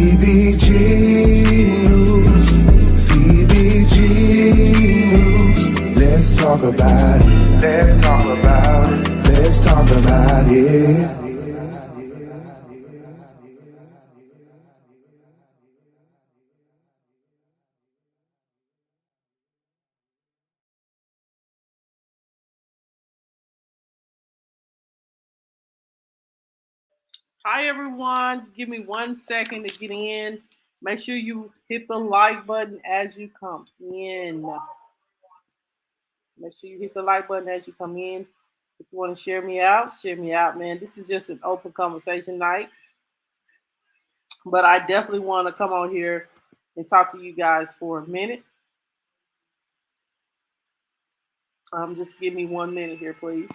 CBG News, CBG News. Let's talk about it. Let's talk about it. Let's talk about it. Hi everyone, give me 1 second to get in. Make sure you hit the like button as you come in. Make sure you hit the like button as you come in. If you want to share me out, man. This is just an open conversation night, but I definitely want to come on here and talk to you guys for a minute. Just give me 1 minute here, please.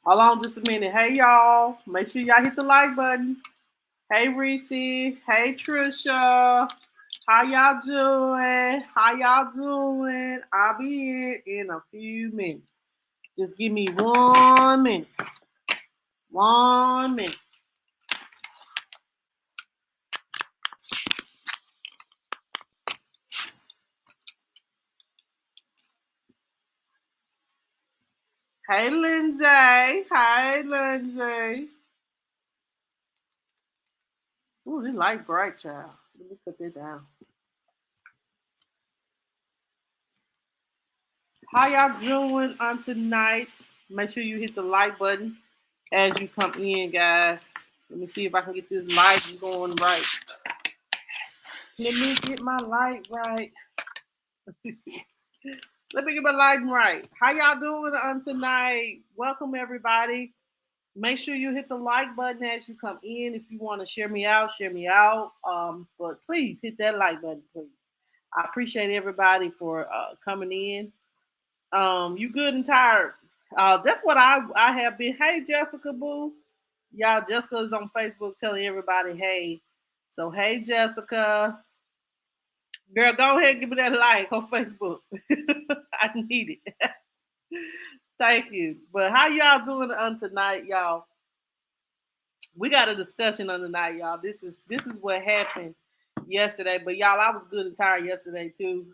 Hold on just a minute. Hey y'all, make sure y'all hit the like button. Hey Reese, hey Trisha, how y'all doing? How y'all doing? I'll be in a few minutes. Just give me 1 minute. 1 minute. Hey Lindsay. Hey Lindsay. Ooh, this light bright, child. Let me put that down. How y'all doing on tonight? Make sure you hit the like button as you come in, guys. Let me see if I can get this light going right. Let me get my light right. Let me get my light right. How y'all doing on tonight? Welcome everybody. Make sure you hit the like button as you come in. If you want to share me out, share me out. But please hit that like button, please. I appreciate everybody for coming in. You good and tired? That's what I have been. Hey Jessica Boo, y'all. Jessica is on Facebook telling everybody, hey. So hey Jessica, girl, go ahead and give me that like on Facebook. I need it. Thank you. But how y'all doing on tonight, y'all? We got a discussion on tonight, y'all. This is what happened yesterday. But y'all, I was good and tired yesterday too.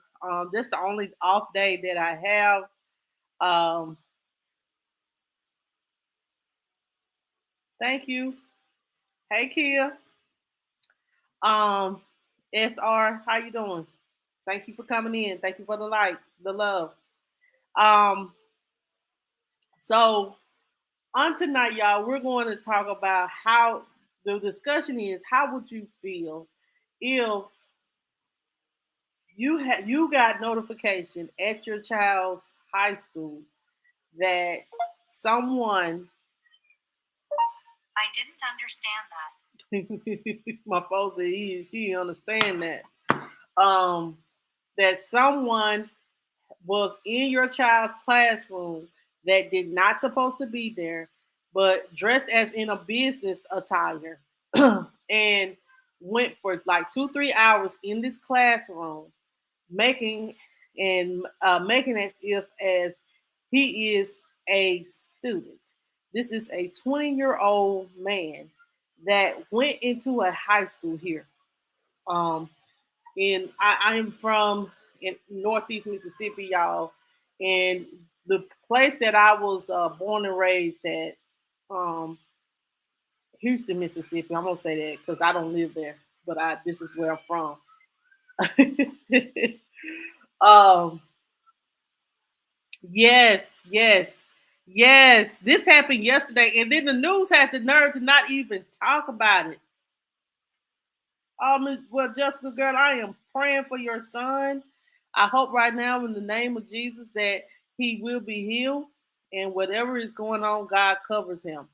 That's the only off day that I have. Um, thank you. Hey Kia. Um, SR, how you doing? Thank you for coming in. Thank you for the like, the love. Um, so on tonight, y'all, we're going to talk about how the discussion is. How would you feel if you got notification at your child's high school that someone I didn't understand that. My phone said she didn't understand that. Um, that someone was in your child's classroom that did not supposed to be there, but dressed as in a business attire and went for like 2-3 hours in this classroom, making making as if as he is a student. This is a 20-year-old man that went into a high school here. Um, and I am from in Northeast Mississippi, y'all. And the place that I was born and raised at, um, Houston, Mississippi. I'm gonna say that because I don't live there, but I this is where I'm from. um, yes, yes, yes. This happened yesterday, and then the news had the nerve to not even talk about it. Well, Jessica, girl, I am praying for your son. I hope right now, in the name of Jesus, that he will be healed, and whatever is going on, God covers him.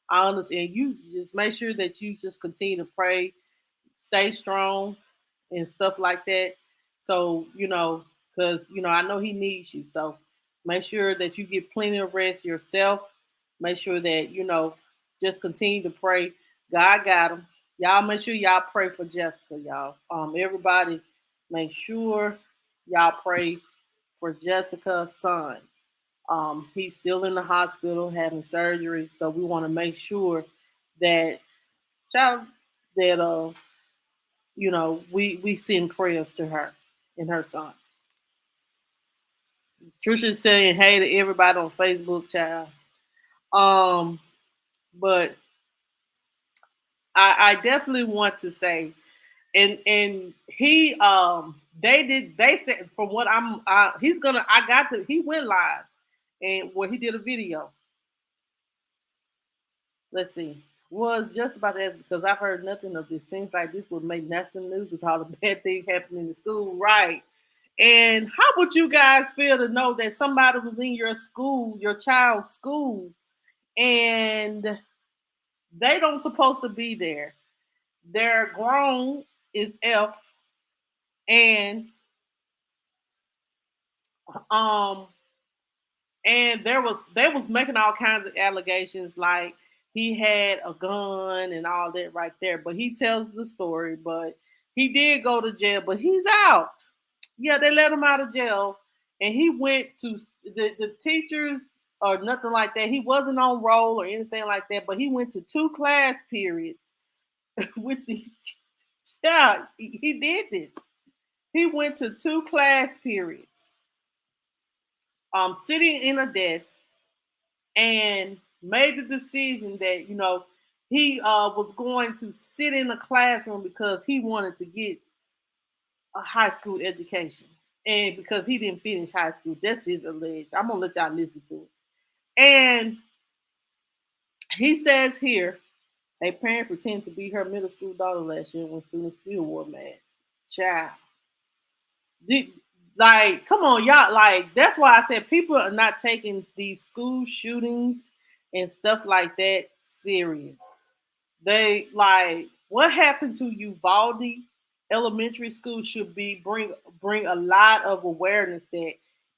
I understand. You just make sure that you just continue to pray, stay strong, and stuff like that. So because I know he needs you. So make sure that you get plenty of rest yourself. Make sure that just continue to pray. God got him. Y'all make sure y'all pray for Jessica, y'all. Everybody, make sure y'all pray for Jessica's son. He's still in the hospital having surgery, so we want to make sure that child that we send prayers to her and her son. Trisha's saying hey to everybody on Facebook, child. But I definitely want to say, and he they said from what he's gonna I got the he went live and where he did a video. Let's see. Was just about to ask because I've heard nothing of this. Seems like this would make national news with all the bad things happening in the school, right? And how would you guys feel to know that somebody was in your school, your child's school, and they don't supposed to be there? They're grown is F, and um they was making all kinds of allegations like he had a gun and all that right there. But he tells the story, but he did go to jail, but he's out. Yeah, they let him out of jail, and he went to the teachers or nothing like that. He wasn't on roll or anything like that, but he went to two class periods with these. Yeah, he did this. He went to two class periods, sitting in a desk, and made the decision that he was going to sit in a classroom because he wanted to get a high school education, and because he didn't finish high school. That's his alleged. I'm gonna let y'all listen to it. And he says here, a parent pretended to be her middle school daughter last year when students still wore masks. Child, like, come on, y'all. Like, that's why I said people are not taking these school shootings and stuff like that serious. They like what happened to Uvalde Elementary School should be bring a lot of awareness that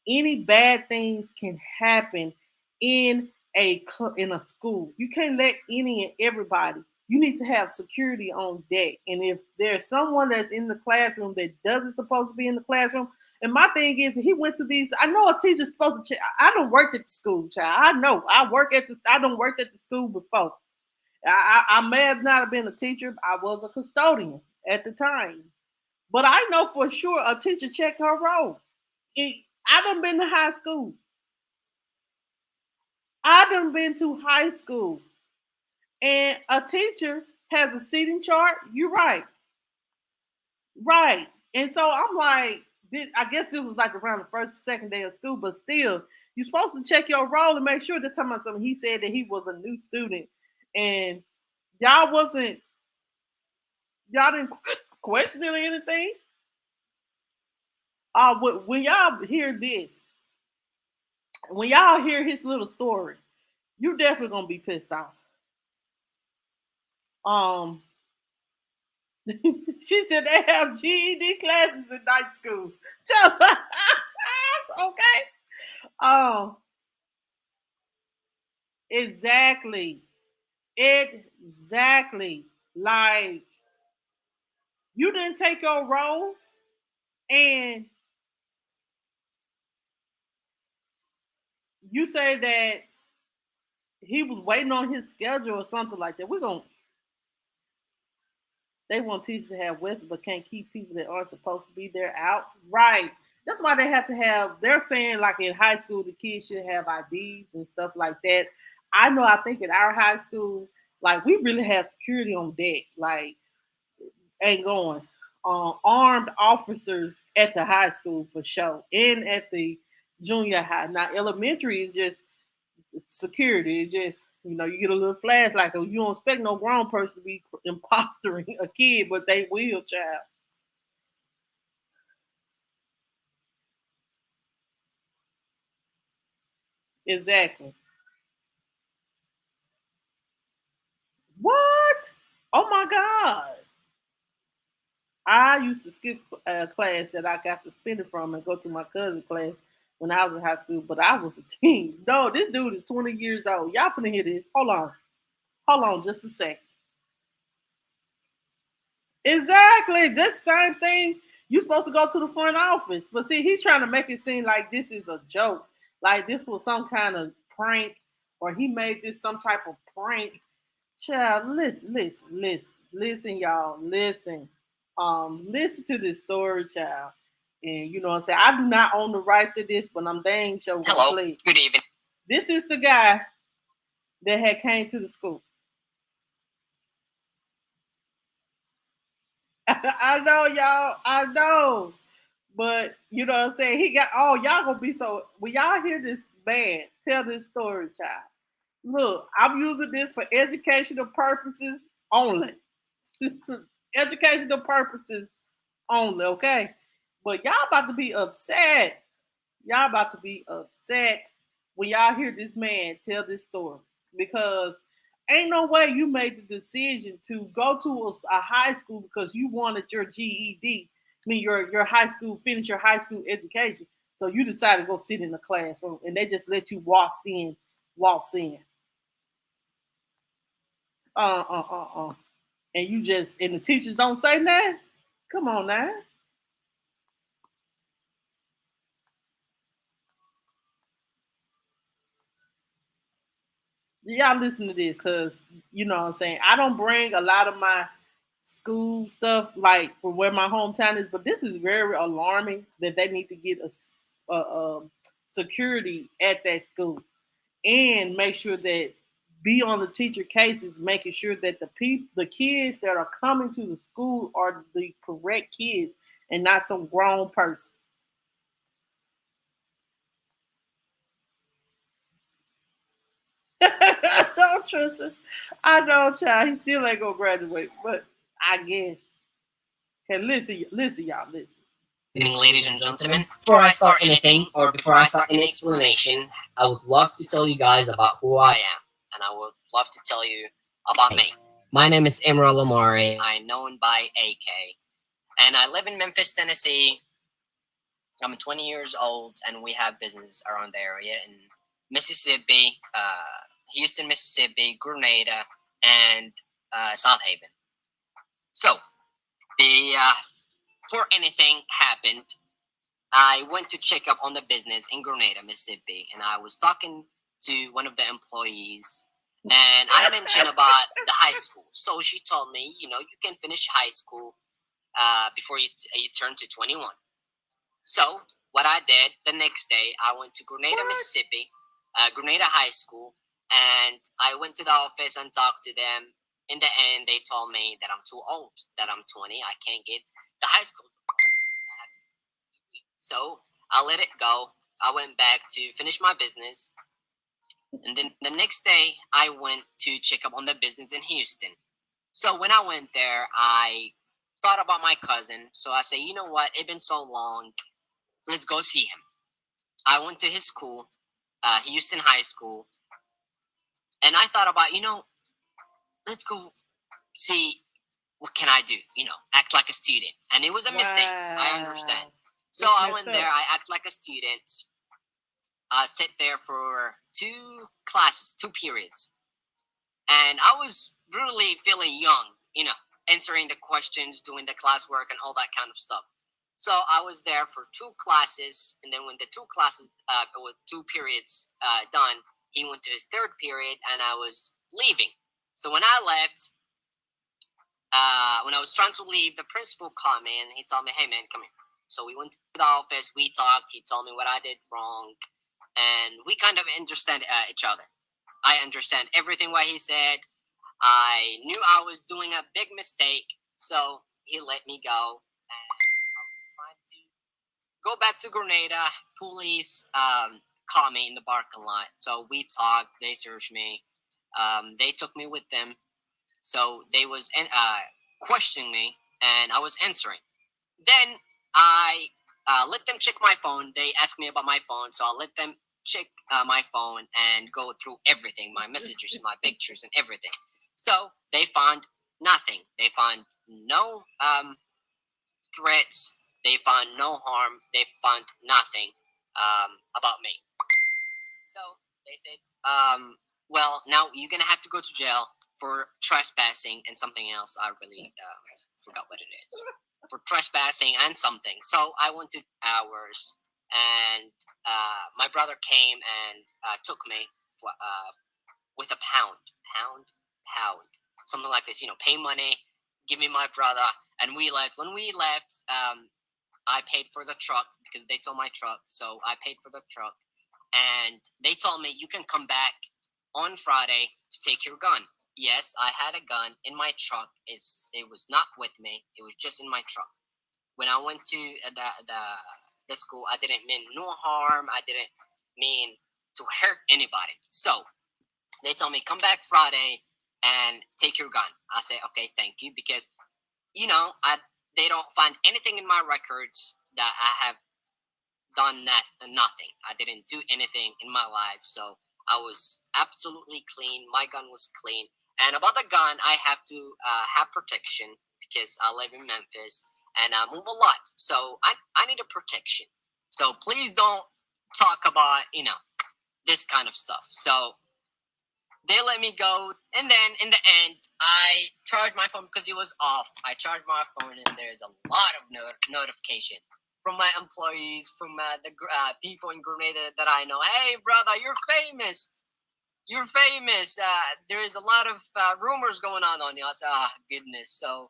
any bad things can happen in in a school. You can't let any and everybody. You need to have security on deck. And if there's someone that's in the classroom that doesn't supposed to be in the classroom, and my thing is, he went to these. I know a teacher's supposed to. I don't work at the school, child. I know. I don't work at the school before. I may have not have been a teacher. I was a custodian at the time. But I know for sure a teacher checked her roll. I done been to high school. I done been to high school. And a teacher has a seating chart. You're right. Right. And so I'm like, I guess it was like around the first, second day of school, but still, you're supposed to check your roll and make sure they're talking about something. He said that he was a new student and y'all wasn't, y'all didn't question it or anything. When y'all hear this, when y'all hear his little story, you're definitely gonna be pissed off. Um, she said they have GED classes in night school. Okay. Um, exactly, exactly. Like you didn't take your role, and you say that he was waiting on his schedule or something like that. They want teachers to have West, but can't keep people that aren't supposed to be there out. Right. That's why they have to have. They're saying like in high school, the kids should have IDs and stuff like that. I know. I think in our high school, like we really have security on deck. Like ain't going. Armed officers at the high school for sure, and at the junior high. Now elementary is just security. It just you get a little flash like you don't expect no grown person to be impostering a kid, but they will, child. Exactly. What? Oh my God. I used to skip a class that I got suspended from and go to my cousin's class when I was in high school, but I was a teen. No, this dude is 20 years old. Y'all finna hear this. Hold on. Hold on just a second. Exactly. This same thing. You supposed to go to the front office. But see, he's trying to make it seem like this is a joke. Like this was some kind of prank, or he made this some type of prank. Child, listen, y'all, listen. Listen to this story, child. And you know what I'm saying? I do not own the rights to this, but I'm dang sure gonna Hello, play it. good evening. This is the guy that had came to the school. I know, y'all. I know. But you know what I'm saying? He got y'all gonna be so when y'all hear this man tell this story, child. Look, I'm using this for educational purposes only. Educational purposes only, okay? But y'all about to be upset. Y'all about to be upset when y'all hear this man tell this story because ain't no way you made the decision to go to a high school because you wanted your GED. I mean, your high school, finish your high school education. So you decided to go sit in the classroom and they just let you waltz in. And you just, and the teachers don't say that? Come on now. Y'all listen to this because you know what I'm saying. I don't bring a lot of my school stuff like from where my hometown is, but this is very alarming that they need to get a security at that school and make sure that be on the teacher cases, making sure that the kids that are coming to the school are the correct kids and not some grown person. I know, Trisha. I know, child. He still ain't gonna graduate, but I guess. Okay, listen, y'all, listen. Good evening, ladies and gentlemen. Before I start anything, or before I start any explanation, I would love to tell you guys about who I am, and I would love to tell you about me. My name is Imra Lamari. I'm known by AK, and I live in Memphis, Tennessee. I'm 20 years old, and we have businesses around the area in Mississippi, Houston, Mississippi, Grenada, and South Haven. So, the before anything happened, I went to check up on the business in Grenada, Mississippi, and I was talking to one of the employees, and I mentioned about the high school. So she told me, you can finish high school before you turn to 21. So what I did the next day, I went to Grenada, Mississippi, Grenada High School, and I went to the office and talked to them. In the end, they told me that I'm too old, that I'm 20, I can't get the high school. So I let it go. I went back to finish my business. And then the next day, I went to check up on the business in Houston. So when I went there, I thought about my cousin. So I said, you know what? It's been so long. Let's go see him. I went to his school, Houston High School. And I thought about, let's go see what can I do? Act like a student. And it was a mistake. I understand. So I went there. I act like a student. I sat there for 2 classes, 2 periods. And I was really feeling young, answering the questions, doing the classwork, and all that kind of stuff. So I was there for 2 classes. And then when the 2 classes, with 2 periods done, he went to his 3rd period, and I was leaving. So when I left, when I was trying to leave, the principal called me, and he told me, hey, man, come here. So we went to the office, we talked, he told me what I did wrong, and we kind of understand each other. I understand everything what he said. I knew I was doing a big mistake, so he let me go. And I was trying to go back to Grenada. Police caught me in the parking lot. So we talked, they searched me. They took me with them. So they was questioning me, and I was answering. Then I let them check my phone. They asked me about my phone, so I let them check my phone and go through everything, my messages, my pictures, and everything. So they found nothing. They found no threats. They found no harm. They found nothing about me. So they said, well, now you're gonna have to go to jail for trespassing and something else. I really forgot what it is. For trespassing and something. So I went to hours, and my brother came and took me with a pound, something like this. Pay money, give me my brother, and we left. When we left, I paid for the truck because they told my truck, so I paid for the truck, and they told me you can come back on Friday to take your gun. Yes, I had a gun in my truck. It was not with me. It was just in my truck. When I went to the school, I didn't mean no harm. I didn't mean to hurt anybody. So they told me, come back Friday and take your gun. I said, okay, thank you, because they don't find anything in my records that I have done nothing. I didn't do anything in my life, so I was absolutely clean. My gun was clean. And about the gun, I have to have protection because I live in Memphis and I move a lot, so I need a protection. So please don't talk about this kind of stuff. So they let me go, and then in the end, I charged my phone because it was off. I charged my phone, and there's a lot of notification from my employees, from the people in Grenada that I know. Hey, brother, you're famous. You're famous. There is a lot of rumors going on you. I said, goodness. So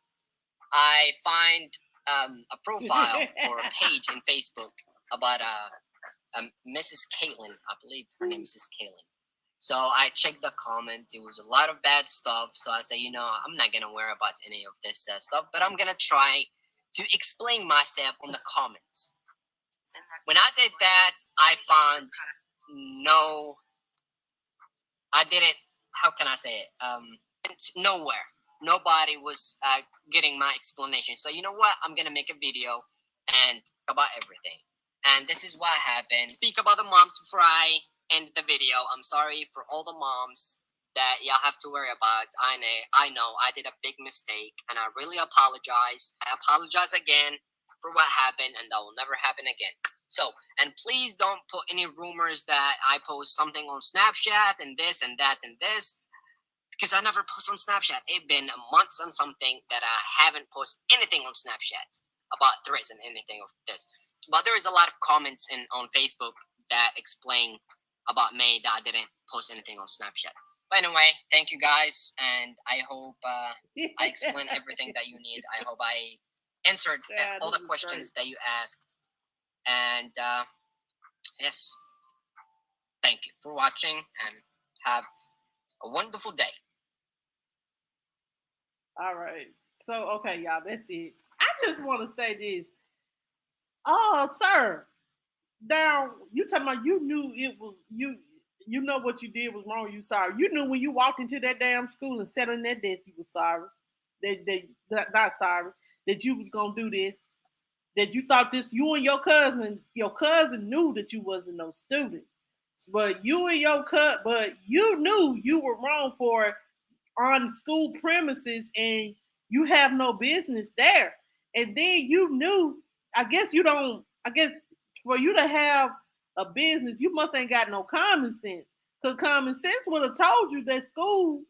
I find a profile or a page in Facebook about Mrs. Caitlin. I believe her name is Mrs. Caitlin. So I checked the comments. It was a lot of bad stuff. So I said, I'm not going to worry about any of this stuff, but I'm going to try to explain myself on the comments. When I did that, I found how can I say it? Nowhere. Nobody was getting my explanation. So you know what? I'm going to make a video and about everything. And this is what happened. Speak about the moms before I end the video. I'm sorry for all the moms that y'all have to worry about. I know I did a big mistake, and I really apologize. I apologize again for what happened, and that will never happen again. So, and please don't put any rumors that I post something on Snapchat and this and that and this, because I never post on Snapchat. It's been months and something that I haven't posted anything on Snapchat about threats and anything of this. But there is a lot of comments on Facebook that explain about me that I didn't post anything on Snapchat. But anyway, thank you guys, and I hope I explained everything that you need. I hope I answered all the questions that you asked. And yes, thank you for watching, and have a wonderful day. All right. So, okay, y'all, that's it. I just want to say this. Oh, sir. Now, you talking about you knew it was you know what you did was wrong, you sorry. You knew when you walked into that damn school and sat on that desk, you were sorry. Not sorry. That you was gonna do this. That you thought this, you and your cousin knew that you wasn't no student. But you knew you were wrong for it on school premises, and you have no business there. And then you knew, I guess for you to have a business, you must ain't got no common sense. Because common sense would have told you that school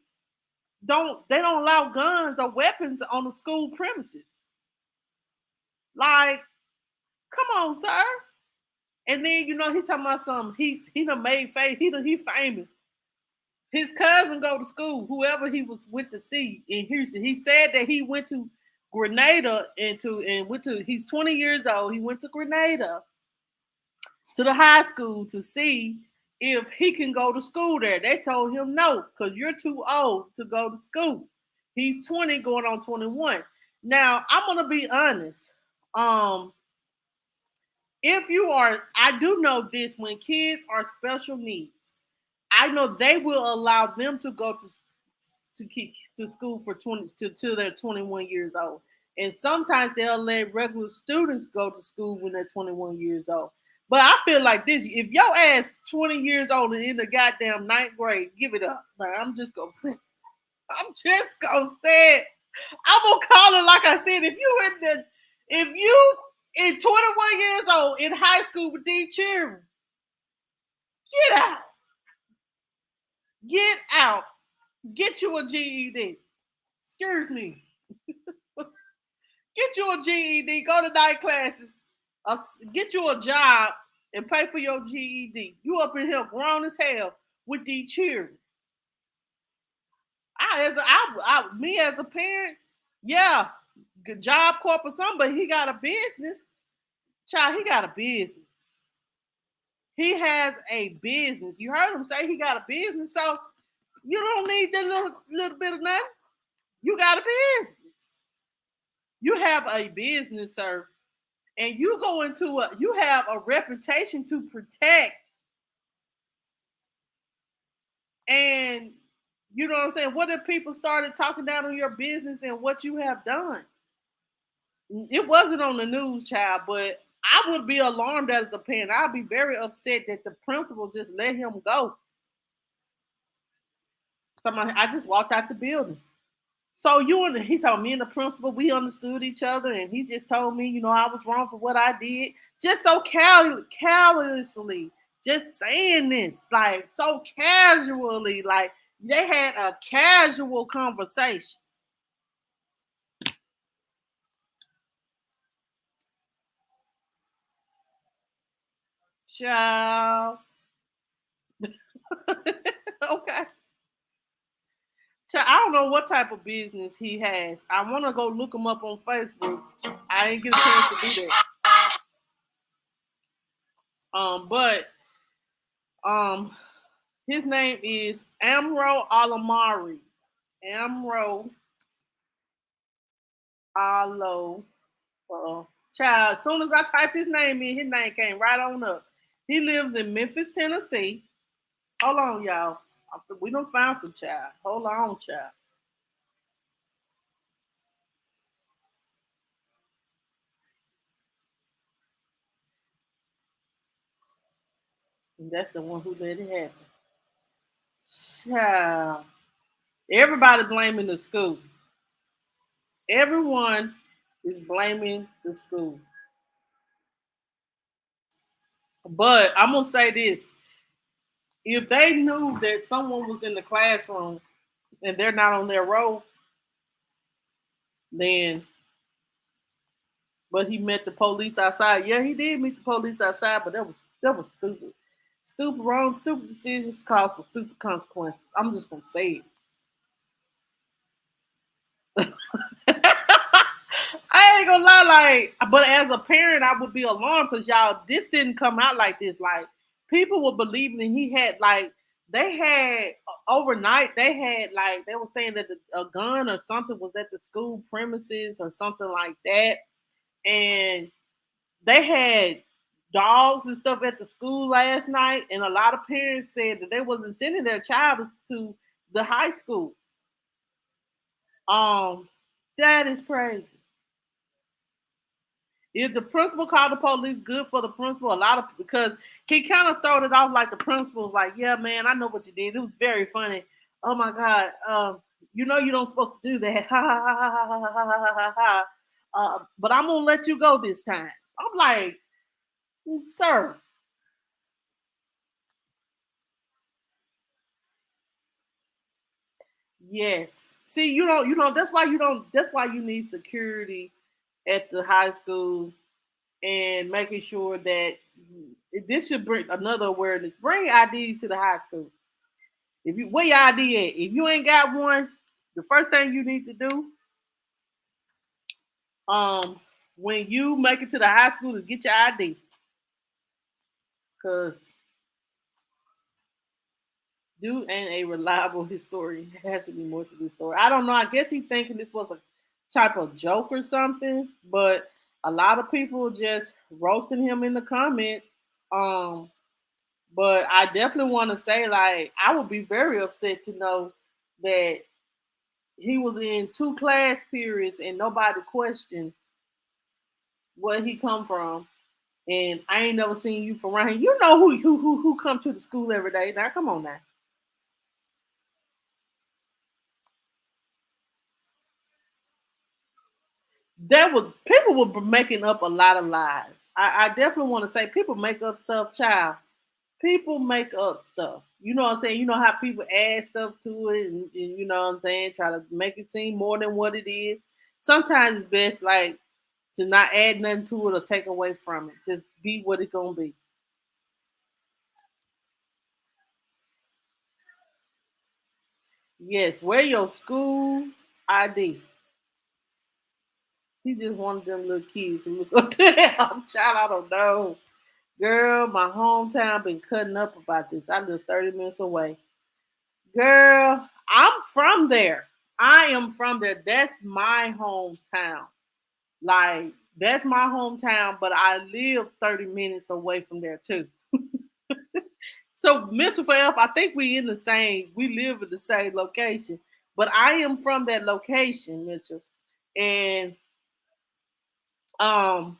don't allow guns or weapons on the school premises. Like, come on, sir. And then he talking about something. He done made face. He famous. His cousin go to school, whoever he was with to see in Houston. He said that he went to Grenada he's 20 years old. He went to Grenada to the high school to see if he can go to school there. They told him no, because you're too old to go to school. He's 20 going on 21. Now, I'm going to be honest. If you are, I do know this, when kids are special needs, I know they will allow them to go to school for 20 till they're 21 years old. And sometimes they'll let regular students go to school when they're 21 years old. But I feel like this: if your ass 20 years old and in the goddamn ninth grade, give it up. Man, I'm just gonna say. I'm just gonna say it. I'm gonna call it like I said. If you in 21 years old in high school with these children, get out. Get out. Get you a GED. Excuse me. Get you a GED. Go to night classes. Get you a job and pay for your GED. You up in here grown as hell with these children. Me as a parent, yeah, good job corp or something, but he got a business. Child, he got a business. He has a business. You heard him say he got a business, so you don't need that little bit of nothing. You got a business. You have a business, sir, and you have a reputation to protect, and you know what I'm saying. What if people started talking down on your business and what you have done? It wasn't on the news, child, but I would be alarmed as a parent. I'd be very upset that the principal just let him go. I just walked out the building. So he told me and the principal, we understood each other, and he just told me, I was wrong for what I did. Just so carelessly, just saying this, like so casually, like they had a casual conversation. Child. Okay. Child, I don't know what type of business he has. I want to go look him up on Facebook. I didn't get a chance to do that. But his name is Amro Alamari. Amro Alo. Child, as soon as I type his name in, his name came right on up. He lives in Memphis, Tennessee. Hold on, y'all. We don't found the child. Hold on, child. And that's the one who let it happen. Child. Everybody blaming the school. Everyone is blaming the school. But I'm gonna say this: if they knew that someone was in the classroom and they're not on their roll, then but he met the police outside. Yeah, he did meet the police outside, but that was stupid. Stupid wrong, stupid decisions cause for stupid consequences. I'm just gonna say it. I ain't gonna lie, but as a parent, I would be alarmed because y'all, this didn't come out like this. Like, people were believing that he had, like, they had overnight, they were saying that a gun or something was at the school premises or something like that. And they had dogs and stuff at the school last night. And a lot of parents said that they wasn't sending their child to the high school. Um, that is crazy. If the principal called the police, good for the principal. A lot of because he kind of throwed it off like the principal was like, "Yeah, man, I know what you did. It was very funny. Oh my god, you know you don't supposed to do that. Ha ha ha ha ha ha ha ha ha. But I'm gonna let you go this time." I'm like, "Sir, yes." See, that's why you don't. That's why you need security at the high school and making sure that this should bring another awareness. Bring IDs to the high school. If you where your ID at? If you ain't got one, the first thing you need to do, when you make it to the high school, is get your ID. Cause dude ain't a reliable historian. There has to be more to this story. I don't know. I guess he's thinking this was a type of joke or something, but a lot of people just roasting him in the comments. Um, But I definitely want to say, like, I would be very upset to know that he was in two class periods and nobody questioned where he come from. And I ain't never seen you from around here. You know who come to the school every day. Now come on now. That was people were making up a lot of lies. I definitely want to say people make up stuff, child. People make up stuff. You know what I'm saying? You know how people add stuff to it, and you know what I'm saying? Try to make it seem more than what it is. Sometimes it's best like to not add nothing to it or take away from it. Just be what it's gonna be. Yes, wear your school ID. He just one of them little kids who look up to him. Child, I don't know. Girl, my hometown been cutting up about this. I live 30 minutes away. Girl, I'm from there. I am from there. That's my hometown. Like, that's my hometown, but I live 30 minutes away from there too. So mental health, I think we live in the same location. But I am from that location, Mitchell. And um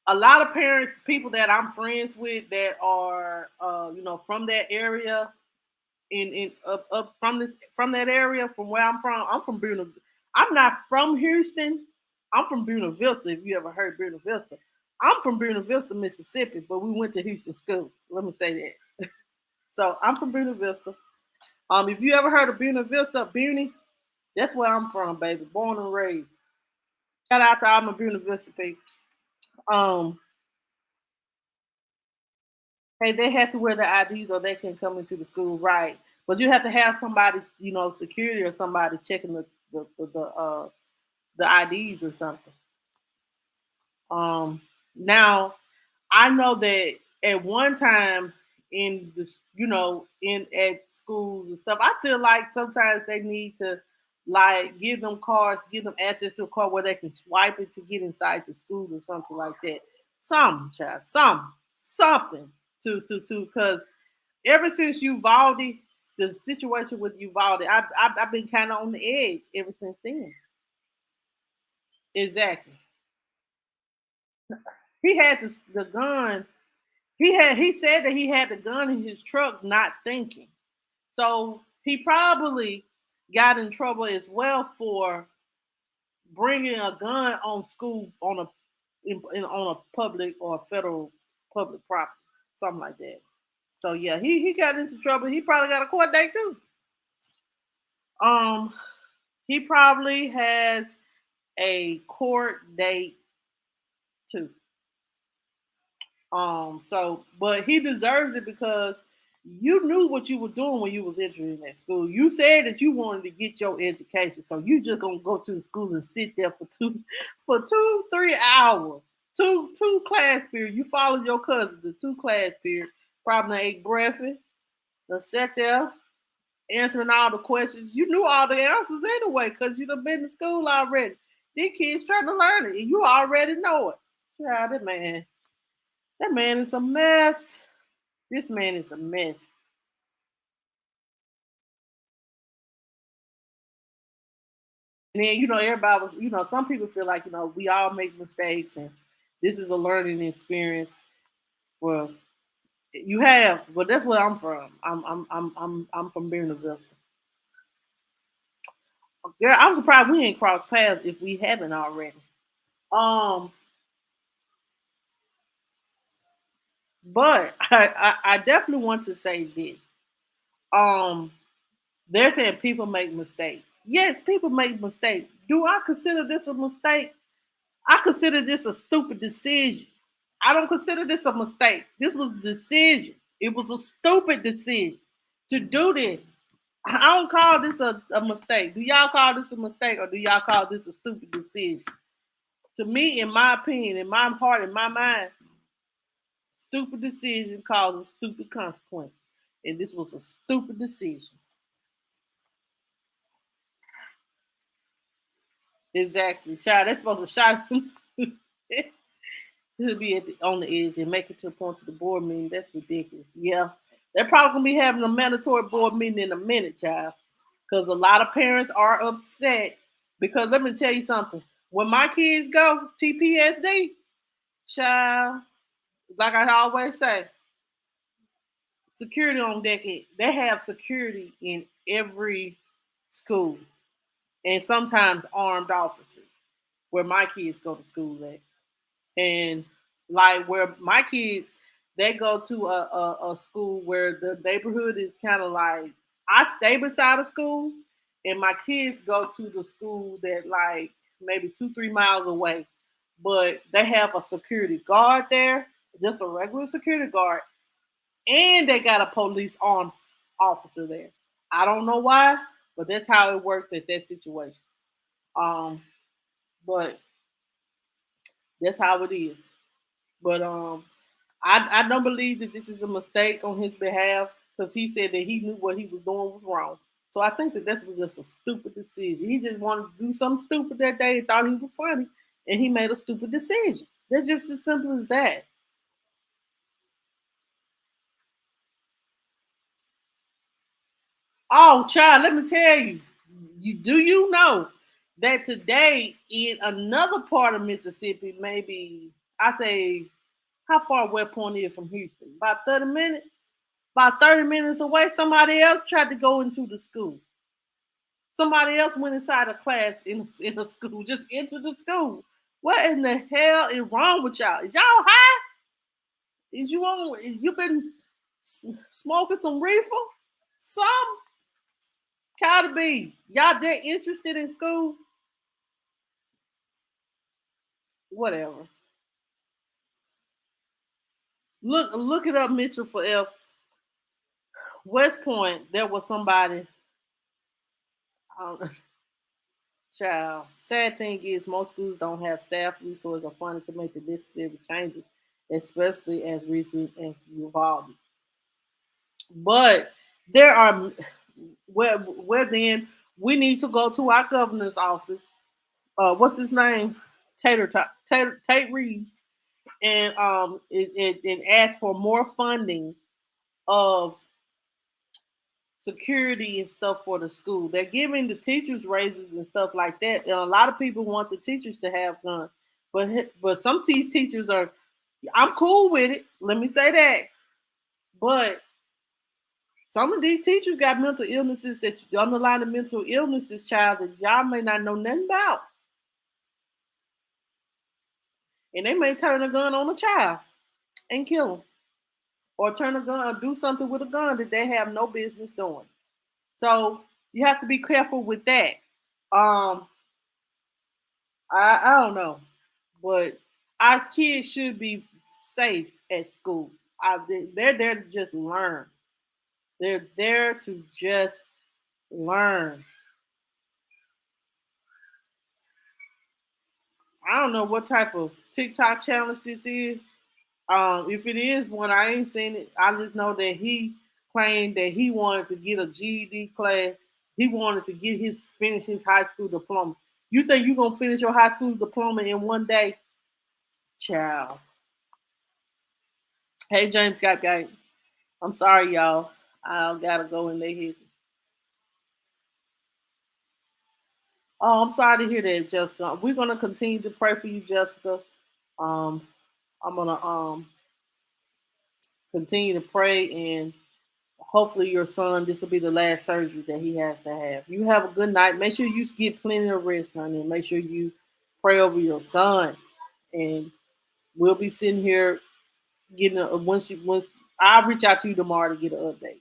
a lot of parents, people that I'm friends with that are from that area, in up from that area from where I'm from. I'm from Buena. I'm not from Houston. I'm from Buena Vista. If you ever heard Buena Vista, I'm from Buena Vista, Mississippi, but we went to Houston school. Let me say that. So I'm from Buena Vista. If you ever heard of Buena Vista, Buny, that's where I'm from, baby. Born and raised. Shout out to all my Buena Vista people. Um, hey, they have to wear their IDs or they can come into the school, right? But you have to have somebody, security or somebody checking the IDs or something. Now I know that at one time in the in at schools and stuff, I feel like sometimes they need to like give them cards, give them access to a card where they can swipe it to get inside the school or something like that. Some child, something to because ever since Uvalde, the situation with Uvalde, I've been kind of on the edge ever since then. Exactly. He had the gun. He said that he had the gun in his truck, not thinking. So he probably got in trouble as well for bringing a gun on school on a public or federal public property, something like that. So yeah, he got into trouble. He probably got a court date too. Um, he probably has a court date too. But he deserves it because you knew what you were doing when you was entering that school. You said that you wanted to get your education, so you just gonna go to the school and sit there for 3 hours, two class periods. You followed your cousins the 2 class periods. Probably ate breakfast. Just sat there answering all the questions. You knew all the answers anyway because you'd have been to school already. These kids trying to learn it, and you already know it. Child, that man is a mess. This man is a mess. And then, everybody was, some people feel like, we all make mistakes and this is a learning experience. Well, you have, but that's where I'm from. I'm from Buena Vista. Girl, I'm surprised we ain't crossed paths if we haven't already. Um, but I definitely want to say this. Um, they're saying people make mistakes. Yes, people make mistakes. Do I consider this a mistake? I consider this a stupid decision. I don't consider this a mistake. This was a decision. It was a stupid decision to do this. I don't call this a mistake. Do y'all call this a mistake or do y'all call this a stupid decision? To me, in my opinion, in my heart, in my mind, stupid decision causes stupid consequences. And this was a stupid decision. Exactly. Child, that's supposed to shot him. He'll be on the edge and make it to a point to the board meeting. That's ridiculous. Yeah. They're probably gonna be having a mandatory board meeting in a minute, child. Because a lot of parents are upset. Because let me tell you something. When my kids go TPSD, child, Like I always say, security on deck. They have security in every school, and sometimes armed officers. Where my kids go to school at, and like where my kids, they go to a school where the neighborhood is kind of like, I stay beside a school, and my kids go to the school that like maybe 2-3 miles away, but they have a security guard there, just a regular security guard, and they got a police armed officer there. I don't know why, but that's how it works at that situation. Um, but that's how it is. But I don't believe that this is a mistake on his behalf because he said that he knew what he was doing was wrong. So I think that this was just a stupid decision. He just wanted to do something stupid that day and thought he was funny, and he made a stupid decision. That's just as simple as that. Oh, child, let me tell you, you know that today in another part of Mississippi, maybe I say how far West Point is from Houston? About 30 minutes. About 30 minutes away, somebody else tried to go into the school. Somebody else went inside a class in the school, just entered the school. What in the hell is wrong with y'all? Is y'all high? Is you on? You been smoking some reefer? Some gotta be. Y'all that interested in school? Whatever. Look it up, Mitchell for F. West Point. There was somebody. Um, Child. Sad thing is, most schools don't have staff resources or funding to make the necessary changes, especially as recent as Uvalde. But there are where then we need to go to our governor's office. What's his name? Tate Reeves, and and ask for more funding of security and stuff for the school. They're giving the teachers raises and stuff like that. And a lot of people want the teachers to have guns. But some of these teachers are, I'm cool with it. Let me say that. But some of these teachers got mental illnesses that underlying mental illnesses, child, that y'all may not know nothing about. And they may turn a gun on a child and kill them. Or turn a gun or do something with a gun that they have no business doing. So you have to be careful with that. Um, I don't know, but our kids should be safe at school. They're there to just learn. They're there to just learn. I don't know what type of TikTok challenge this is. If it is one, I ain't seen it. I just know that he claimed that he wanted to get a GED class. He wanted to get his finish his high school diploma. You think you gonna finish your high school diploma in one day, child? Hey, James Scott guy. I'm sorry, y'all. I gotta go in there. Oh, I'm sorry to hear that, Jessica. We're gonna continue to pray for you, Jessica. Um, I'm gonna continue to pray, and hopefully your son, this will be the last surgery that he has to have. You have a good night. Make sure you get plenty of rest, honey, and make sure you pray over your son. And we'll be sitting here getting once I'll reach out to you tomorrow to get an update.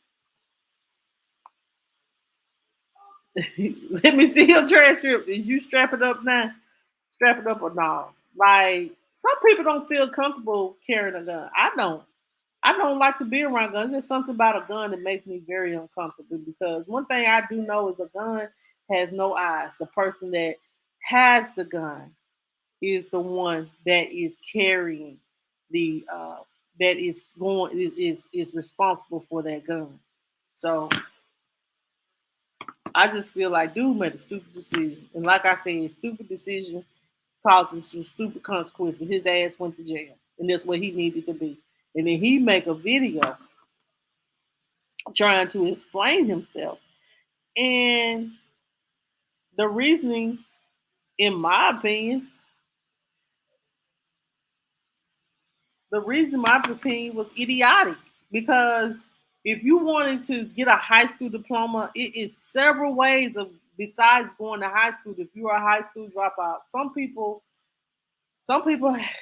Let me see your transcript. Is you strap it up now? Strap it up or no? Like some people don't feel comfortable carrying a gun. I don't. I don't like to be around guns. There's just something about a gun that makes me very uncomfortable because one thing I do know is a gun has no eyes. The person that has the gun is the one that is carrying the that is going is responsible for that gun. So I just feel like dude made a stupid decision. And like I said, stupid decision causes some stupid consequences. His ass went to jail. And that's where he needed to be. And then he make a video trying to explain himself. And the reasoning, in my opinion, The reason my opinion was idiotic because if you wanted to get a high school diploma, it is several ways of besides going to high school. If you are a high school dropout, some people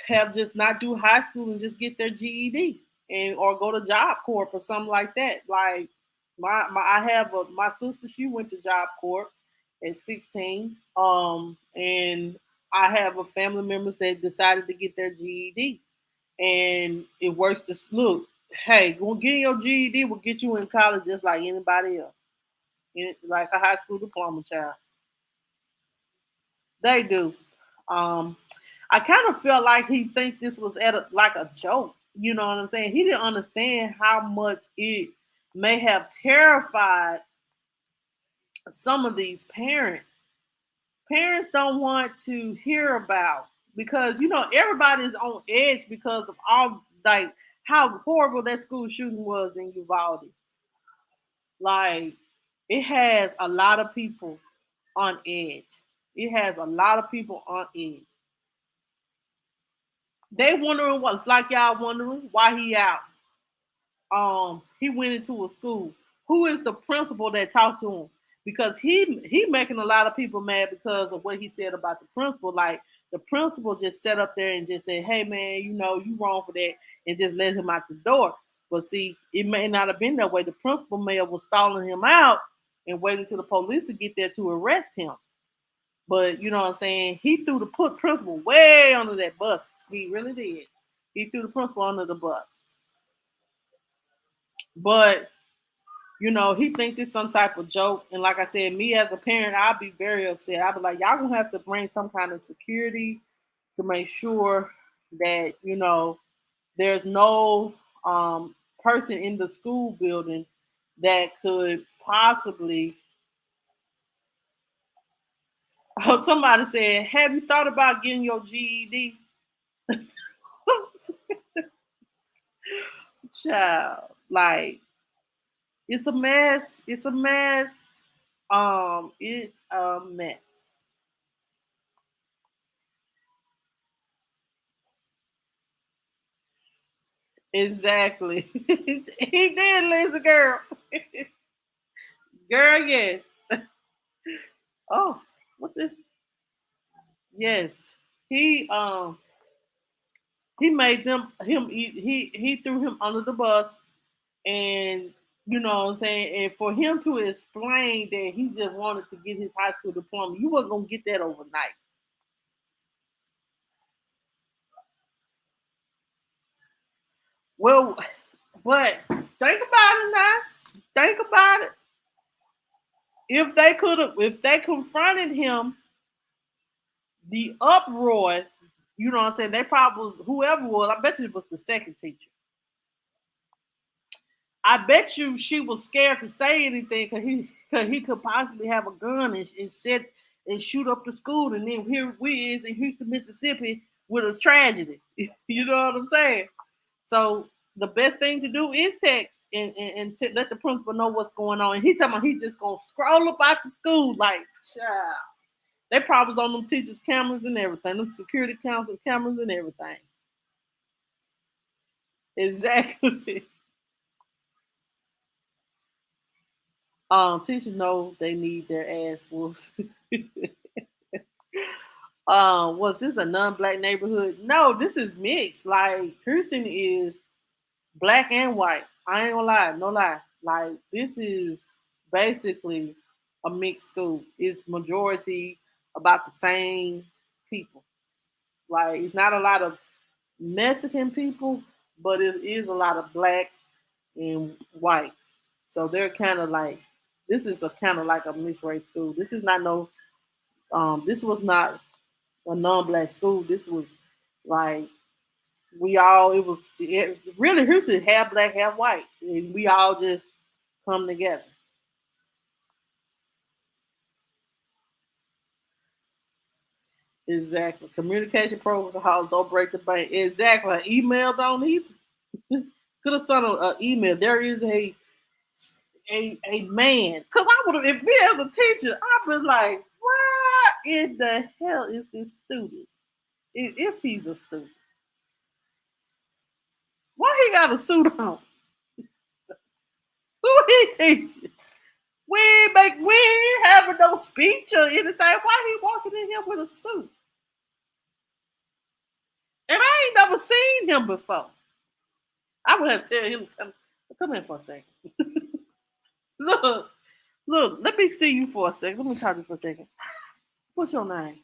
have just not do high school and just get their GED and or go to Job Corps or something like that. Like I have my sister, she went to Job Corps at 16. And I have a family members that decided to get their GED. And it works to look, hey, getting your GED will get you in college just like anybody else. Like a high school diploma child. They do. Um, I kind of felt like he think this was like a joke. You know what I'm saying? He didn't understand how much it may have terrified some of these parents. Parents don't want to hear about because everybody's on edge because of all like how horrible that school shooting was in Uvalde. Like it has a lot of people on edge. It has a lot of people on edge. They wondering what, like y'all wondering why he out. He went into a school. Who is the principal that talked to him? Because he making a lot of people mad because of what he said about the principal. Like the principal just sat up there and just said, "Hey man, you wrong for that," and just let him out the door. But see, it may not have been that way. The principal may have was stalling him out and waiting till the police to get there to arrest him. But you know what I'm saying? He threw the put principal way under that bus. He really did. He threw the principal under the bus. But he think this some type of joke. And like I said, me as a parent, I'd be very upset. I'd be like, y'all gonna have to bring some kind of security to make sure that there's no person in the school building that could possibly. Somebody said, "Have you thought about getting your GED?" Child, like it's a mess. It's a mess. It's a mess. Exactly. He did lose a girl. Girl, yes. Oh, what the? Yes. He he made them him he threw him under the bus, and you know what I'm saying, and for him to explain that he just wanted to get his high school diploma, you weren't gonna get that overnight. Well, but think about it now. Think about it. If they confronted him, the uproar, you know what I'm saying? They probably was whoever was. I bet you it was the second teacher. I bet you she was scared to say anything because he could possibly have a gun and set and shoot up the school, and then here we is in Houston, Mississippi, with a tragedy. You know what I'm saying? So the best thing to do is text and let the principal know what's going on. And he talking about he just gonna scroll up out the school like, child. They probably was on them teachers' cameras and everything, them security cameras and everything. Exactly. Teachers know they need their ass whooped. Was this a non-black neighborhood? No, this is mixed. Like Houston is black and white. I ain't gonna lie, no lie. Like this is basically a mixed school. It's majority about the same people. Like it's not a lot of Mexican people, but it is a lot of blacks and whites. So they're kind of like this is a kind of like a mixed race school. This is not no this was not a non-black school. This was like really Houston half black, half white. And we all just come together. Exactly. Communication protocols don't break the bank. Exactly. An email don't either. Could have sent an email. There is a man. Cause I would have if me as a teacher, I'd be like, what in the hell is this student? If he's a student. Why he got a suit on? Who he teaching? We ain't having no speech or anything. Why he walking in here with a suit? And I ain't never seen him before. I would have to tell him come in for a second. Look, let me see you for a second. Let me talk to you for a second. What's your name?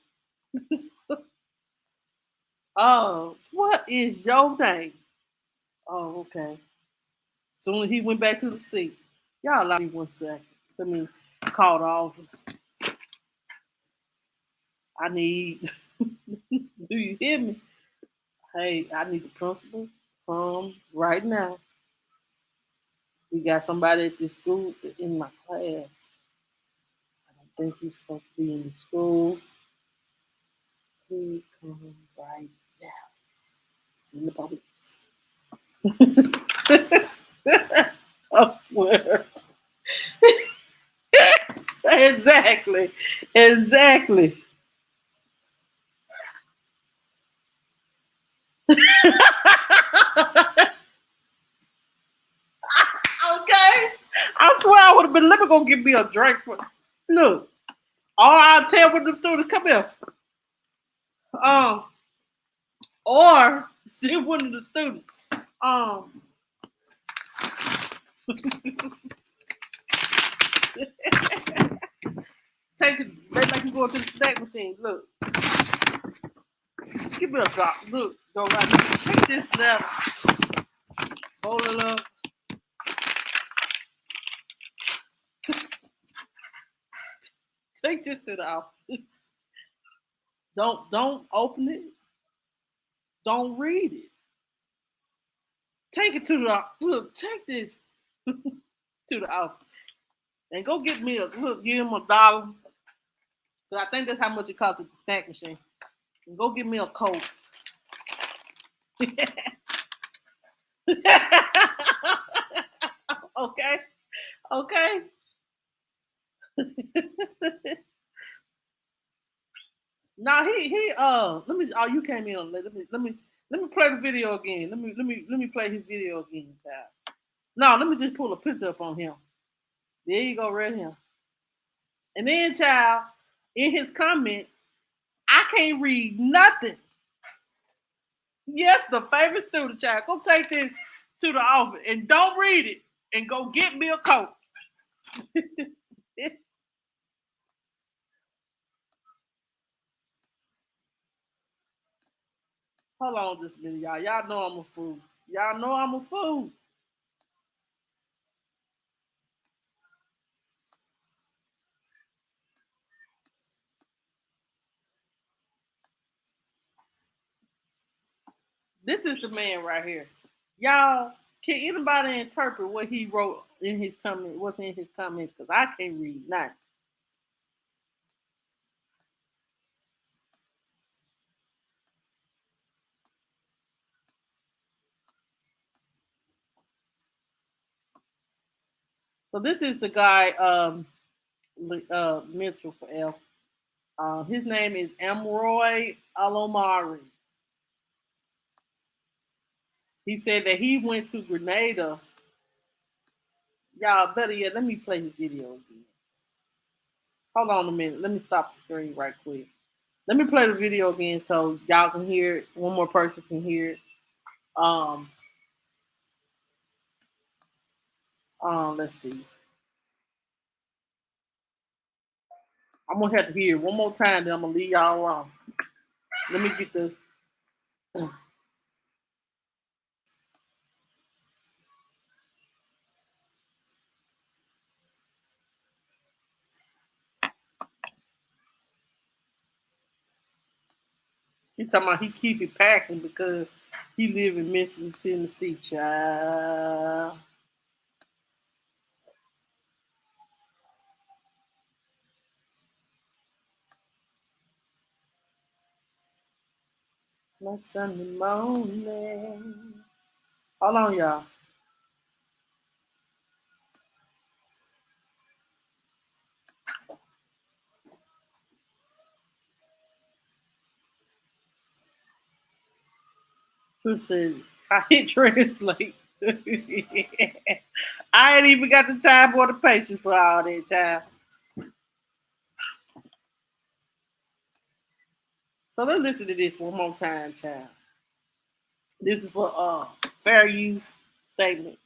Oh, what is your name? Oh, okay. Soon as he went back to the seat. Y'all allow me 1 second. Let me call the office. I need do you hear me? Hey, I need the principal come right now. We got somebody at this school in my class. I don't think he's supposed to be in the school. Please come right now. Send the police. I swear. Exactly. Exactly. Okay. I swear I would have been, let me go get me a drink for look. All I'll tell with the students, come here. Um, or send one of the students. Um take it, they like you go to the snack machine. Look. Give me a drop. Look, go right here. Take this letter. Fold it up. Take this to the office. Don't open it. Don't read it. Take it to the look. Take this to the office and go get me a look. Give him $1. Cause I think that's how much it costs at the snack machine. And go get me a Coke. Okay, okay. Now he let me you came in let me play the video again. Let me play his video again, child. No, let me just pull a picture up on him. There you go, right here. And then, child, in his comments, I can't read nothing. Yes, the favorite student, child. Go take this to the office and don't read it and go get me a Coke. Hold on just a minute, y'all. Y'all know I'm a fool. Y'all know I'm a fool. This is the man right here. Y'all, can anybody interpret what he wrote in his comment? What's in his comments? Because I can't read nothing. So this is the guy, Mitchell for L. His name is Amroy Alomari. He said that he went to Grenada. Y'all, better yet, let me play his video again. Hold on a minute. Let me stop the screen right quick. Let me play the video again so y'all can hear it. One more person can hear it. Let's see. I'm gonna have to hear it one more time, then I'm gonna leave y'all alone. Let me get the. He talking about he keep it packing because he live in Memphis, Tennessee, child. My Sunday morning. Hold on, y'all. Who said I hit translate. I ain't even got the time or the patience for all that, child. So let's listen to this one more time, child. This is for fair use statement.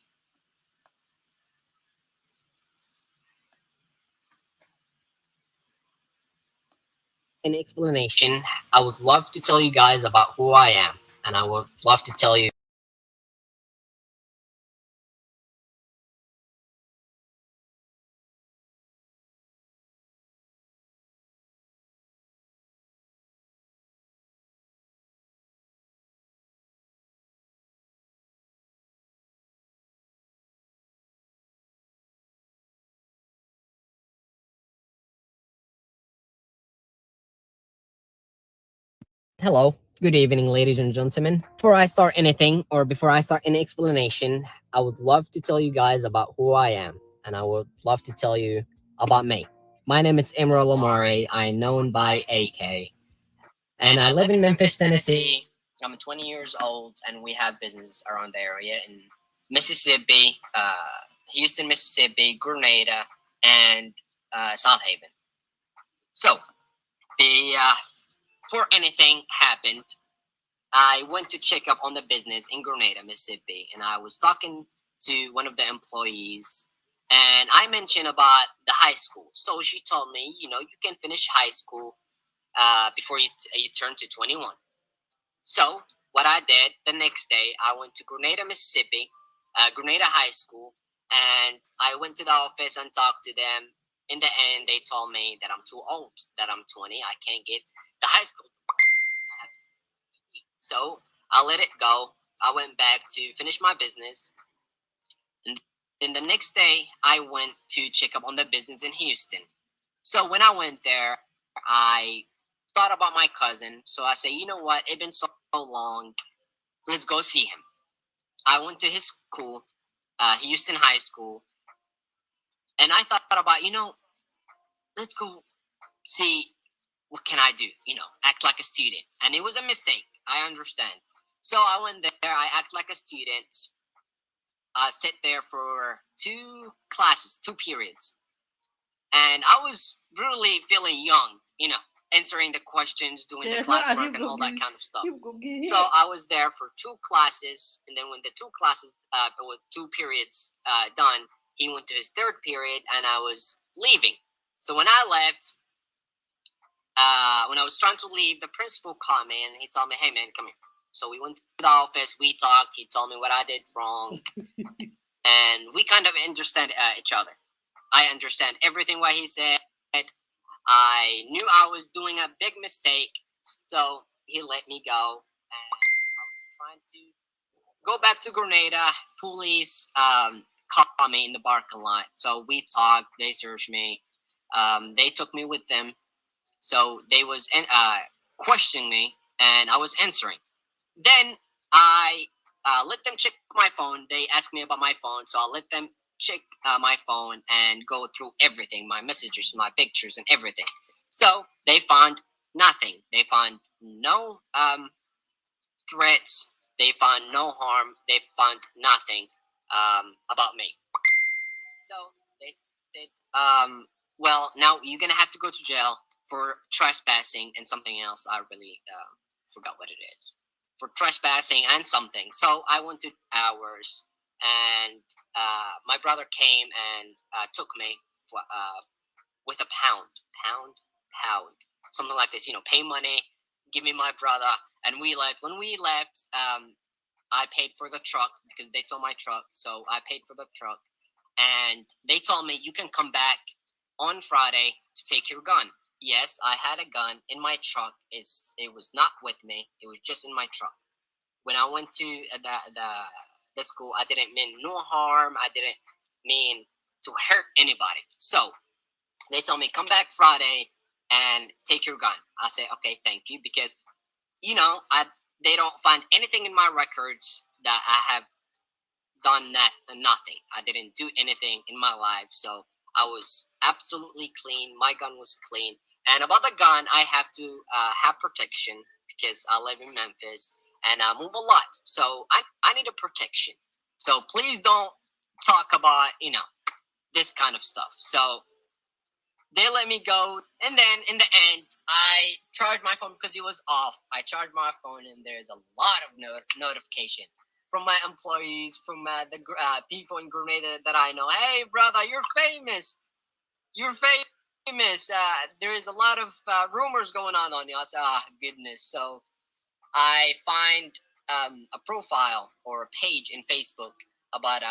In explanation, I would love to tell you guys about who I am, and I would love to tell you. Hello, good evening, ladies and gentlemen. Before I start anything, or before I start any explanation, I would love to tell you guys about who I am, and I would love to tell you about me. My name is Emerald Omari. I'm known by AK, and I live in Memphis, Tennessee. I'm 20 years old, and we have business around the area in Mississippi, Houston, Mississippi, Grenada, and South Haven. So, before anything happened, I went to check up on the business in Grenada, Mississippi, and I was talking to one of the employees, and I mentioned about the high school. So she told me, you can finish high school before you turn to 21. So what I did the next day, I went to Grenada, Mississippi, Grenada High School, and I went to the office and talked to them. In the end, they told me that I'm too old, that I'm 20, I can't get the high school. So I let it go. I went back to finish my business. And then the next day, I went to check up on the business in Houston. So when I went there, I thought about my cousin. So I said, you know what? It's been so long. Let's go see him. I went to his school, Houston High School. And I thought about, let's go see what can I do? Act like a student. And it was a mistake. I understand. So I went there. I act like a student. I sat there for 2 classes, 2 periods. And I was really feeling young, answering the questions, doing the classwork, and all that kind of stuff. So I was there for 2 classes. And then when the 2 classes, with 2 periods done, he went to his 3rd period and I was leaving. So when I left, when I was trying to leave, the principal called me and he told me, hey man, come here. So we went to the office, we talked, he told me what I did wrong, and we kind of understand each other. I understand everything what he said. I knew I was doing a big mistake, so he let me go, and I was trying to go back to Grenada. Police caught me in the parking lot, so we talked, they searched me, they took me with them. So they was questioning me, and I was answering. Then I let them check my phone. They asked me about my phone, so I let them check my phone and go through everything, my messages, my pictures, and everything. So they found nothing. They found no threats. They found no harm. They found nothing about me. So they said, well, now you're going to have to go to jail for trespassing and something else. I really forgot what it is. For trespassing and something. So I went to hours, and my brother came and took me with a pound, something like this. Pay money, give me my brother, and we left. When we left, I paid for the truck because they told my truck, so I paid for the truck, and they told me you can come back on Friday to take your gun. Yes, I had a gun in my truck. It was not with me. It was just in my truck. When I went to the school, I didn't mean no harm. I didn't mean to hurt anybody. So they told me, come back Friday and take your gun. I said, okay, thank you. Because, they don't find anything in my records that I have done nothing. I didn't do anything in my life. So I was absolutely clean. My gun was clean. And about the gun, I have to have protection because I live in Memphis. and move a lot. So I need a protection. So please don't talk about, this kind of stuff. So they let me go, and then in the end, I charged my phone because it was off. I charged my phone, and there's a lot of notification from my employees, from the people in Grenada that I know. Hey, brother, you're famous. You're famous. There is a lot of rumors going on you. I said, goodness. So I find a profile or a page in Facebook about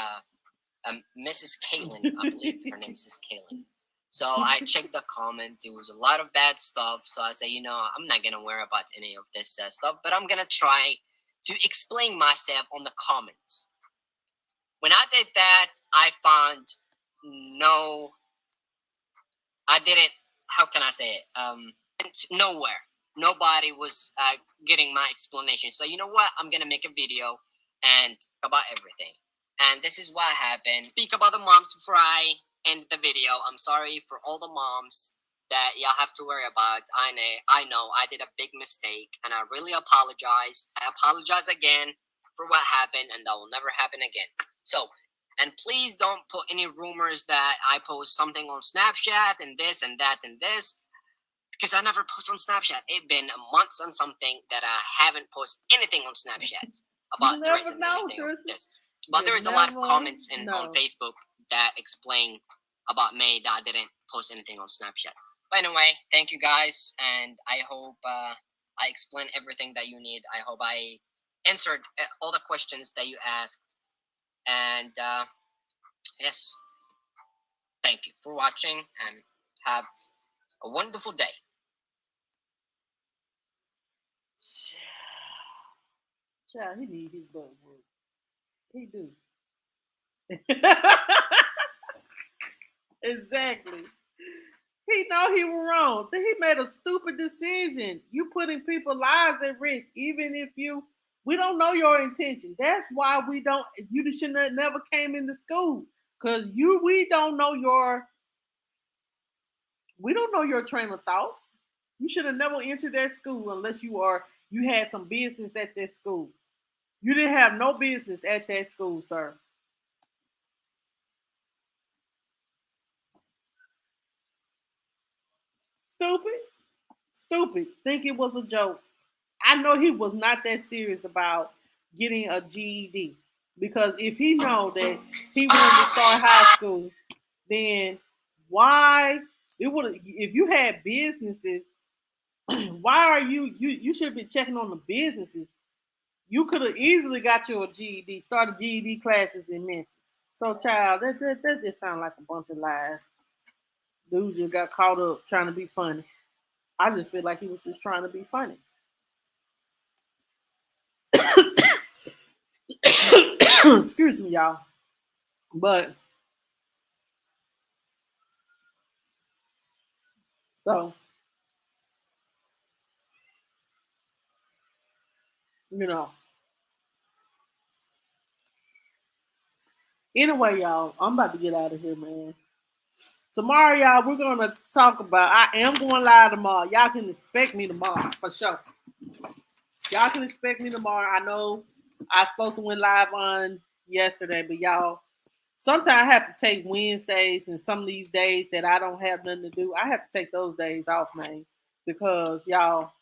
Mrs. Kaylin. I believe her name is Mrs. Kaylin. So I checked the comments. It was a lot of bad stuff. So I said, I'm not going to worry about any of this stuff, but I'm going to try to explain myself on the comments. When I did that, I found how can I say it? Nowhere. Nobody was getting my explanation. So you know what? I'm going to make a video and about everything. And this is what happened. Speak about the moms before I end the video. I'm sorry for all the moms that y'all have to worry about. I know I did a big mistake, and I really apologize. I apologize again for what happened, and that will never happen again. So, and please don't put any rumors that I post something on Snapchat and this and that and this, because I never post on Snapchat. It's been months and something that I haven't posted anything on Snapchat about threats and anything of this. But there is a lot of comments on Facebook that explain about me that I didn't post anything on Snapchat. But anyway, thank you guys, and I hope I explained everything that you need. I hope I answered all the questions that you asked. And yes, thank you for watching, and have a wonderful day. Child, he need his butt work. He do. Exactly. He know he was wrong. He made a stupid decision. You putting people's lives at risk, even if we don't know your intention. That's why you should have never came into school. Because we don't know your train of thought. You should have never entered that school unless you had some business at that school. You didn't have no business at that school, sir. Stupid. Think it was a joke. I know he was not that serious about getting a GED, because if he know that he wanted to start high school, then why it would if you had businesses, why are you should be checking on the businesses. You could have easily got your GED, started GED classes in Memphis. So, child, that just sounds like a bunch of lies. Dude just got caught up trying to be funny. I just feel like he was just trying to be funny. Excuse me, y'all. But so, anyway, y'all, I'm about to get out of here, man. Tomorrow, y'all, we're gonna talk about. I am going live tomorrow. Y'all can expect me tomorrow for sure. Y'all can expect me tomorrow. I know I was supposed to went live on yesterday, but y'all, sometimes I have to take Wednesdays and some of these days that I don't have nothing to do. I have to take those days off, man, because y'all,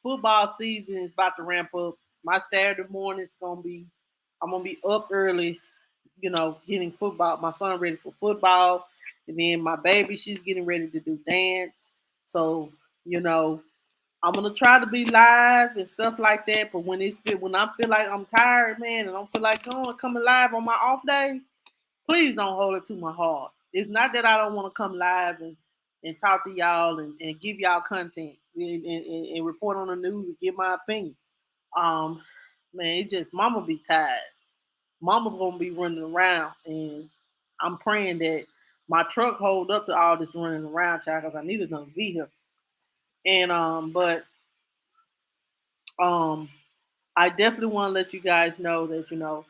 football season is about to ramp up. My Saturday morning is I'm gonna be up early, getting football. My son ready for football, and then my baby, she's getting ready to do dance. So, I'm gonna try to be live and stuff like that. But when I feel like I'm tired, man, and I don't feel like coming live on my off days, please don't hold it to my heart. It's not that I don't want to come live and talk to y'all and give y'all content and report on the news and give my opinion. Man, it's just mama be tired. Mama gonna be running around, and I'm praying that my truck hold up to all this running around, child, because I need another vehicle. And I definitely want to let you guys know that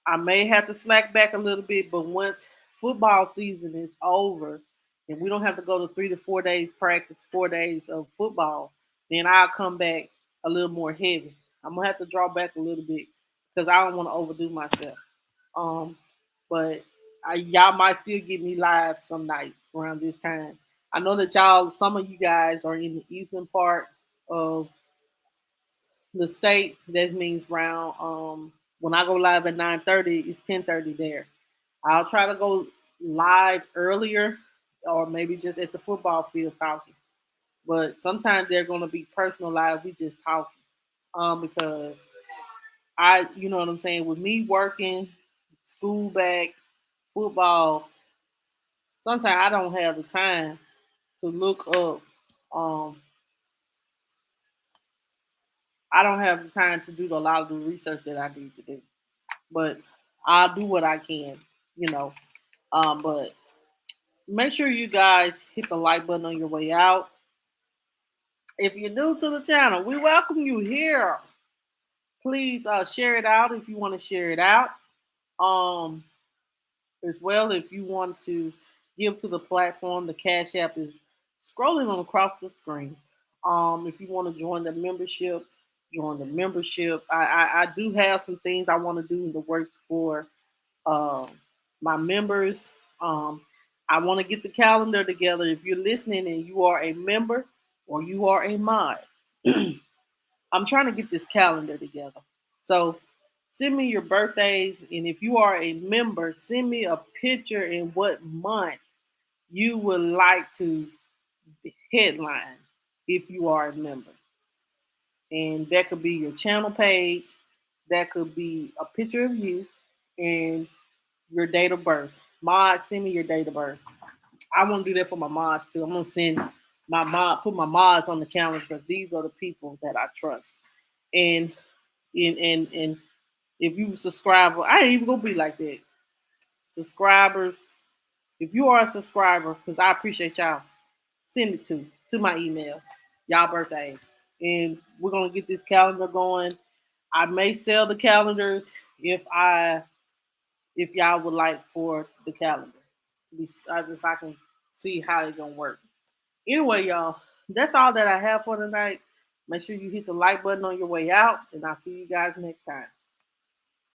I may have to slack back a little bit, but once football season is over and we don't have to go to 3 to 4 days practice, 4 days of football, then I'll come back a little more heavy. I'm gonna have to draw back a little bit because I don't want to overdo myself. Um, but y'all might still get me live some nights around this time. I know that some of you guys are in the eastern part of the state. That means round when I go live at 9:30, it's 10:30 there. I'll try to go live earlier, or maybe just at the football field talking. But sometimes they're going to be personal live. We just talking because you know what I'm saying. With me working, school back, football, sometimes I don't have the time to look up. Um, I don't have the time to do a lot of the research that I need to do, but I'll do what I can, you know. But make sure you guys hit the like button on your way out. If you're new to the channel, we welcome you here. Please share it out if you want to share it out. Um, as well, if you want to give to the platform, the Cash App is scrolling on across the screen. If you want to join the membership, join the membership. I do have some things I want to do in the works for um, my members. Um, I want to get the calendar together. If you're listening and you are a member or you are a mod, I'm trying to get this calendar together. So send me your birthdays, and if you are a member, send me a picture in what month you would like to headline if you are a member. And that could be your channel page, that could be a picture of you, and your date of birth. Mod, send me your date of birth. I want to do that for my mods too. I'm gonna send put my mods on the calendar because these are the people that I trust. And and if you subscribe, I ain't even gonna be like that. Subscribers, if you are a subscriber, because I appreciate y'all, send it to my email, y'all birthdays, and we're gonna get this calendar going. I may sell the calendars if y'all would like for the calendar, if I can see how it's gonna work. Anyway, y'all, that's all that I have for tonight. Make sure you hit the like button on your way out, and I'll see you guys next time.